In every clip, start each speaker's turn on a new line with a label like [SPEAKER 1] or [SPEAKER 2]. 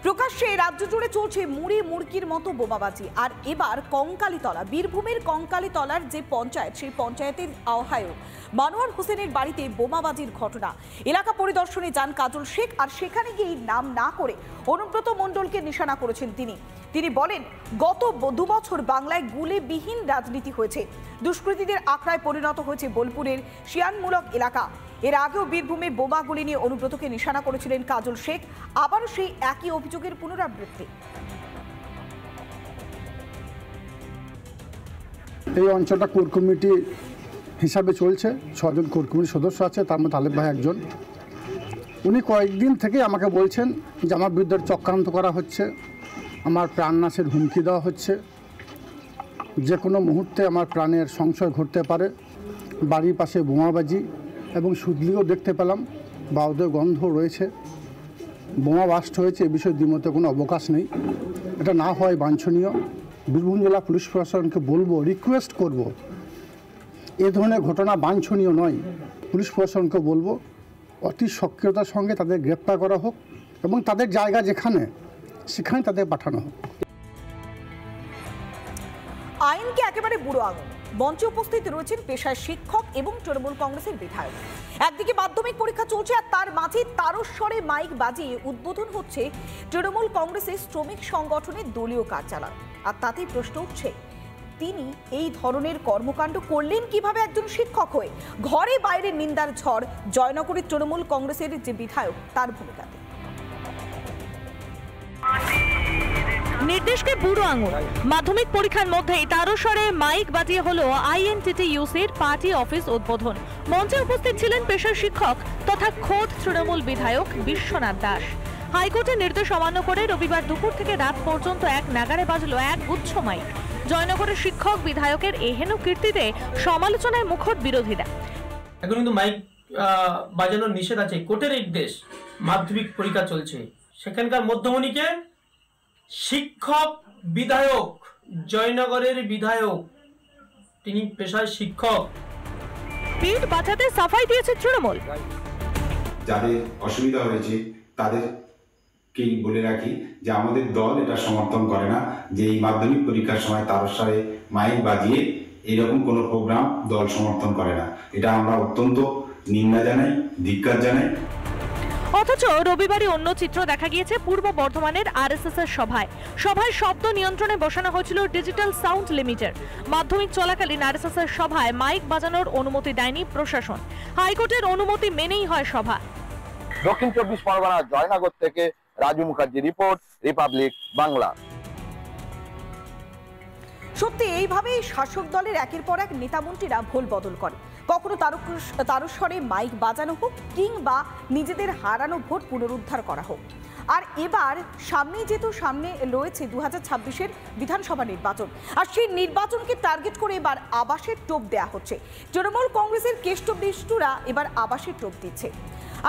[SPEAKER 1] প্রকাশ্যে রাজ্য জুড়ে চলছে মুড়ি মুড়কির মতো বোমাবাজি। আর এবার কঙ্কালীতলা, বীরভূমের কঙ্কালীতলার যে পঞ্চায়েত, সেই পঞ্চায়েতের আহ্বায়ক মানোয়ার হোসেনের বাড়িতে বোমাবাজির ঘটনা। এলাকা পরিদর্শনে যান কাজল শেখ, আর সেখানে গিয়ে নাম না করে অনুব্রত মণ্ডলকে নিশানা করেছেন তিনি বলেন, গত 2 বছর বাংলায় গুলিবিহীন রাজনীতি হয়েছে। দুষ্কৃতীদের আখড়ায় পরিণত হয়েছে বোলপুরের শিয়ানমূলক এলাকা। এর আগেও বীরভূমে বোমাগুলি নিয়ে অনুব্রতকে নিশানা করেছিলেন কাজল শেখ। আবারও সেই একই অভিযোগের পুনরাবৃত্তি।
[SPEAKER 2] এই অঞ্চলটা কোর কমিটি হিসাবে চলছে। 6 জন কোর কমিটির সদস্য আছে, তার মধ্যে আলেপ ভাই একজন। উনি কয়েকদিন থেকে আমাকে বলছেন যে আমার বিরুদ্ধে চক্রান্ত করা হচ্ছে, আমার প্রাণনাশের হুমকি দেওয়া হচ্ছে, যে কোনো মুহূর্তে আমার প্রাণের সংশয় ঘটতে পারে। বাড়ির পাশে বোমাবাজি এবং সুদলিও দেখতে পেলাম, বাউদের গন্ধ রয়েছে, বোমা বাস্ট হয়েছে। এ বিষয়ে দ্বিমতে কোনো অবকাশ নেই, এটা না হয় বাঞ্ছনীয়। বীরভূম জেলা পুলিশ প্রশাসনকে বলবো, রিকোয়েস্ট করব, এ ধরনের ঘটনা বাঞ্ছনীয় নয়। পুলিশ প্রশাসনকে বলবো অতি সক্রিয়তার সঙ্গে তাদের গ্রেপ্তার করা হোক এবং তাদের জায়গা সেখানে তাদের পাঠানো হোক।
[SPEAKER 1] আইনকে একেবারে বুড়ো আঙুল। মঞ্চে উপস্থিত রয়েছেন পেশায় শিক্ষক এবং তৃণমূল কংগ্রেসের বিধায়ক। একদিকে মাধ্যমিক পরীক্ষা চলছে, আর তার মাঝে তারস্বরে মাইক বাজিয়ে উদ্বোধন হচ্ছে তৃণমূল কংগ্রেসের শ্রমিক সংগঠনের দলীয় কার্যালয়। আর তাতেই প্রশ্ন উঠছে, তিনি এই ধরনের কর্মকাণ্ড করলেন কিভাবে একজন শিক্ষক হয়ে? ঘরে বাইরে নিন্দার ঝড় জয়নগরের তৃণমূল কংগ্রেসের যে বিধায়ক, তার ভূমিকাতে।
[SPEAKER 3] নির্দেশকে বুড়ো আঙুল। মাধ্যমিক পরীক্ষার মধ্যেই তারস্বরে মাইক বাজিয়ে হলো আইএনটিটিইউসির পার্টি অফিস উদ্বোধন। মঞ্চে উপস্থিত ছিলেন পেশার শিক্ষক তথা খোদ তৃণমূল বিধায়ক বিশ্বনাথ দাস। হাইকোর্টের নির্দেশ অমান্য করে রবিবার দুপুর থেকে রাত পর্যন্ত এক নাগাড়ে বাজলো এক গুচ্ছ মাইক। জয়নগরের শিক্ষক বিধায়কের এহেন কীর্তিতে সমালোচনায় মুখর বিরোধীরা।
[SPEAKER 4] এখন কিন্তু মাইক বাজানোর নিষেধ আছে, কোর্টের নির্দেশ। মাধ্যমিক পরীক্ষা চলছে, সেখানকার মধ্যমণিকে শিক্ষক বিধায়ক, জয়নগরের বিধায়ক, তিনি পেশায় শিক্ষক।
[SPEAKER 3] পিঠ বাঁচাতে সাফাই দিয়েছে তৃণমূল।
[SPEAKER 5] যাদের অসুবিধা হয়েছে তাদেরকেই বলে রাখি যে আমাদের দল এটা সমর্থন করে না যে এই মাধ্যমিক পরীক্ষার সময় তারস্বরে মাইক বাজিয়ে এরকম কোনো প্রোগ্রাম দল সমর্থন করে না। এটা আমরা অত্যন্ত নিন্দা জানাই, ধিক্কার জানাই।
[SPEAKER 3] অথচ রবিবারই অন্য চিত্র দেখা গিয়েছে পূর্ব বর্ধমানের আরএসএস এর সভায় শব্দ নিয়ন্ত্রণে বসানো হয়েছিল ডিজিটাল সাউন্ড লিমিটার। মাধ্যমিক চলাকালীন আরএসএস এর সভায় মাইক বাজানোর অনুমতি দেয়নি প্রশাসন। হাইকোর্টের অনুমতি মেনেই হয় সভা।
[SPEAKER 6] দক্ষিণ 24 পরগনা জয়নগর থেকে রাজু মুখার্জি রিপোর্ট, রিপাবলিক বাংলা।
[SPEAKER 1] সত্যি এইভাবেই শাসক দলের একের পর এক নেতামন্ত্রীরা ভোল বদল করে। কখনো তারস্বরে মাইক বাজানো হোক, কিংবা নিজেদের হারানো ভোট পুনরুদ্ধার করা হোক। আর এবার সামনে রয়েছে 2026-এর বিধানসভা নির্বাচন, আর সেই নির্বাচনকে টার্গেট করে এবার আবাসের টোপ দেয়া হচ্ছে। তৃণমূল কংগ্রেসের কেষ্টবিষ্টুরা এবার আবাসের টোপ দিচ্ছে।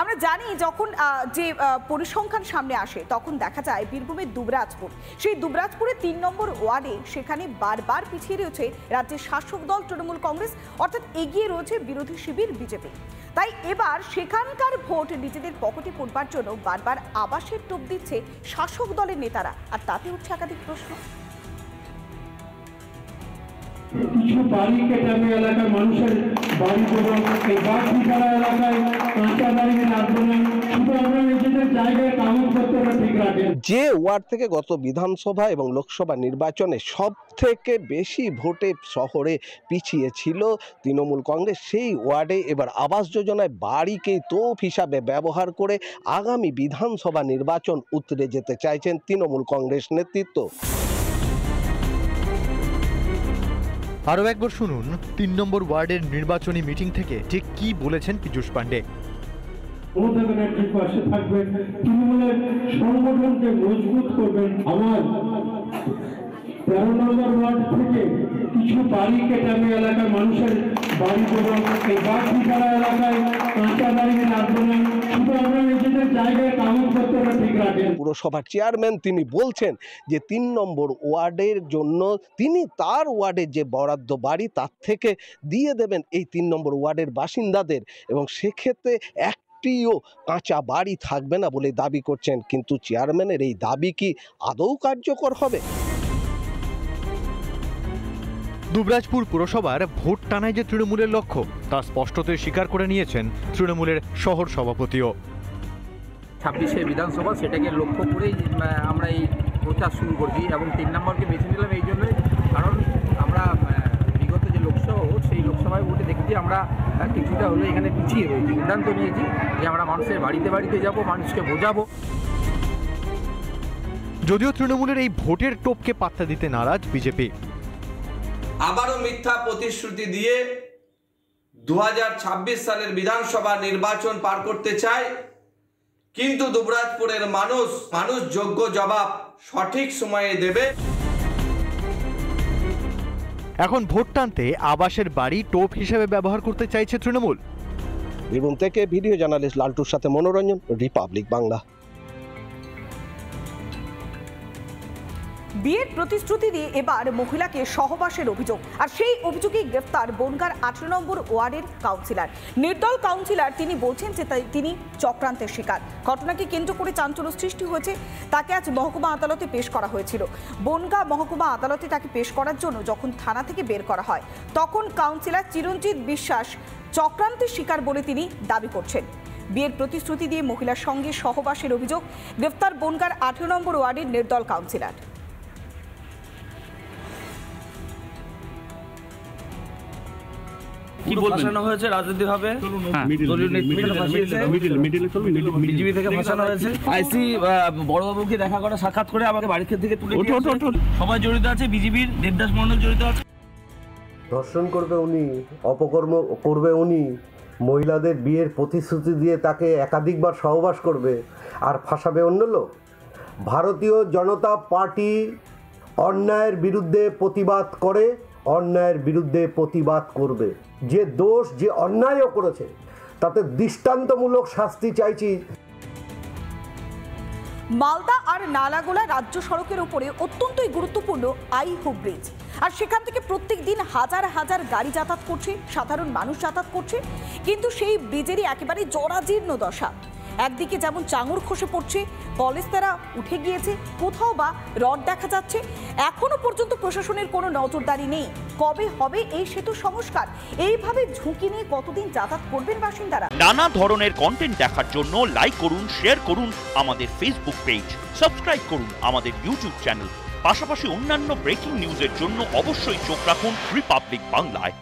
[SPEAKER 1] আমরা জানি, যখন যে পরিসংখ্যান সামনে আসে তখন দেখা যায় বীরভূমের দুবরাজপুর, সেই দুবরাজপুরের 3 নম্বর ওয়ার্ডে সেখানে বারবার পিছিয়ে রয়েছে রাজ্যের শাসক দল তৃণমূল কংগ্রেস, অর্থাৎ এগিয়ে রয়েছে বিরোধী শিবির বিজেপি। তাই এবার সেখানকার ভোট নিজেদের পকেটে পড়বার জন্য বারবার আবাসের টোপ দিচ্ছে শাসক দলের নেতারা। আর তাতে উঠছে একাধিক প্রশ্ন।
[SPEAKER 7] কিছু বাড়ি কেটে এলাকার মানুষের বাড়ি এবং এই বাড়িখানা এলাকায় কাঁচা বাড়ি রাখবো না, শুধু আমরা নিজেদের জায়গায় কাগজপত্রটা ঠিক রাখেন।
[SPEAKER 8] যে ওয়ার্ড থেকে গত বিধানসভা এবং লোকসভা নির্বাচনে সব থেকে বেশি ভোটে শহরে পিছিয়ে ছিল তৃণমূল কংগ্রেস, সেই ওয়ার্ডে এবার আবাস যোজনায় বাড়িকেই তোপ হিসাবে ব্যবহার করে আগামী বিধানসভা নির্বাচন উতরে যেতে চাইছেন তৃণমূল কংগ্রেস নেতৃত্ব।
[SPEAKER 9] আরও একবার শুনুন 3 নম্বর ওয়ার্ডের নির্বাচনী মিটিং থেকে ঠিক কি বলেছেন পীযূষ পাণ্ডে।
[SPEAKER 7] পাশে থাকবেন, তৃণমূলের সংগঠনকে মজবুত করবেন। আমার 13 নম্বর ওয়ার্ড থেকে কিছু বাড়ি কেটে এলাকার মানুষের বাড়ি এবং এই বাড়িখানা এলাকায় কাঁচা বাড়ি রাখবো না, শুধু আমরা নিজেদের জায়গায় কাগজপত্রটা ঠিক রাখেন।
[SPEAKER 8] পুরসভার চেয়ারম্যান তিনি বলছেন যে 3 নম্বর ওয়ার্ডের জন্য তিনি তার ওয়ার্ডের যে বরাদ্দ বাড়ি তার থেকে দিয়ে দেবেন এই 3 নম্বর ওয়ার্ডের বাসিন্দাদের, এবং সেক্ষেত্রে একটিও কাঁচা বাড়ি থাকবে না বলে দাবি করছেন, কিন্তু চেয়ারম্যানের এই দাবি কি আদৌ কার্যকর হবে?
[SPEAKER 9] দুবরাজপুর পুরসভার ভোট টানায় যে তৃণমূলের লক্ষ্য তা স্পষ্টতই স্বীকার করে নিয়েছেন তৃণমূলের শহর সভাপতিও।
[SPEAKER 10] 26শে বিধানসভা, সেটাকে লক্ষ্য করেই আমরা এই প্রচার শুরু করছি এবং 3 নম্বরকে বেছে নিলাম এই জন্যই, কারণ আমরা বিগত যে লোকসভা ভোট সেই লোকসভায় ভোটে দেখেছি আমরা কিছুটা হলে এখানে পিছিয়ে রয়েছি। সিদ্ধান্ত নিয়েছি যে আমরা মানুষের বাড়িতে বাড়িতে যাব, মানুষকে বোঝাবো।
[SPEAKER 9] যদিও তৃণমূলের এই ভোটের টোপকে পাত্তা দিতে নারাজ বিজেপি।
[SPEAKER 11] আবারও মিথ্যা প্রতিশ্রুতি দিয়ে 2026 সালের বিধানসভা নির্বাচন পার করতে চায়, কিন্তু দুবরাজপুরের মানুষ যোগ্য জবাব সঠিক সময়ে দেবে।
[SPEAKER 9] এখন ভোট টানতে আবাসের বাড়ি টোপ হিসেবে ব্যবহার করতে চাইছে তৃণমূল।
[SPEAKER 8] বীরভূম থেকে ভিডিও জার্নালিস্ট লালটুর সাথে মনোরঞ্জন, রিপাবলিক বাংলা।
[SPEAKER 1] বিয়ের প্রতিশ্রুতি দিয়ে এবার মহিলাকে সহবাসের অভিযোগ, আর সেই অভিযোগেই গ্রেফতার বনগাঁর 18 নম্বর ওয়ার্ডের কাউন্সিলর। নির্দল কাউন্সিলর তিনি বলছেন যে তিনি চক্রান্তের শিকার। ঘটনাকে কেন্দ্র করে চাঞ্চল্য সৃষ্টি হয়েছে। তাকে আজ মহকুমা আদালতে পেশ করা হয়েছিল। বনগাঁ মহকুমা আদালতে তাকে পেশ করার জন্য যখন থানা থেকে বের করা হয়, তখন কাউন্সিলর চিরঞ্জিত বিশ্বাস চক্রান্তের শিকার বলে তিনি দাবি করছেন। বিয়ের প্রতিশ্রুতি দিয়ে মহিলার সঙ্গে সহবাসের অভিযোগ, গ্রেফতার বনগাঁর 18 নম্বর ওয়ার্ডের নির্দল কাউন্সিলর।
[SPEAKER 10] কি বলবেন? হয়েছে রাজনৈতিকভাবে, বিজেপি থেকে ফাঁসানো হয়েছে। আইসি বড়বাবুকে দেখা করে সাক্ষাৎ করে আমাকে বাড়ি থেকে তুলে সবাই জড়িত আছে, বিজেপির দেবদাস মন্ডল জড়িত আছে।
[SPEAKER 12] ধর্ষণ করবে উনি, অপকর্ম করবে উনি, মহিলাদের বিয়ের প্রতিশ্রুতি দিয়ে তাকে একাধিকবার সহবাস করবে আর ফাঁসাবে অন্য লোক। ভারতীয় জনতা পার্টি অন্যায়ের বিরুদ্ধে প্রতিবাদ করে, অন্যায়ের বিরুদ্ধে প্রতিবাদ করবে। যে দোষ, যে অন্যায়ও করেছে তাতে দৃষ্টান্তমূলক শাস্তি চাইছি।
[SPEAKER 1] মালদা আর নালাগোলা রাজ্য সড়কের উপরে অত্যন্তই গুরুত্বপূর্ণ আইহো ব্রিজ, আর সেখান থেকে প্রত্যেক দিন হাজার হাজার গাড়ি যাতায়াত করছে, সাধারণ মানুষ যাতায়াত করছে, কিন্তু সেই ব্রিজেরই একেবারে জরাজীর্ণ দশা। একদিকে যেমন চাঙড় খসে পড়ছে, পলেস্তারা উঠে গিয়েছে, কোথাও বা রড দেখা যাচ্ছে। এখনো পর্যন্ত প্রশাসনের কোনো নজরদারি নেই। কবে হবে এই সেতু সংস্কার? এইভাবে ঝুঁকি নিয়ে কতদিন যাতায়াত করবেন বাসিন্দারা?
[SPEAKER 13] নানা ধরনের কন্টেন্ট দেখার জন্য লাইক করুন, শেয়ার করুন আমাদের ফেসবুক পেজ, সাবস্ক্রাইব করুন আমাদের ইউটিউব চ্যানেল। পাশাপাশি অন্যান্য ব্রেকিং নিউজের জন্য অবশ্যই চোখ রাখুন রিপাবলিক বাংলায়।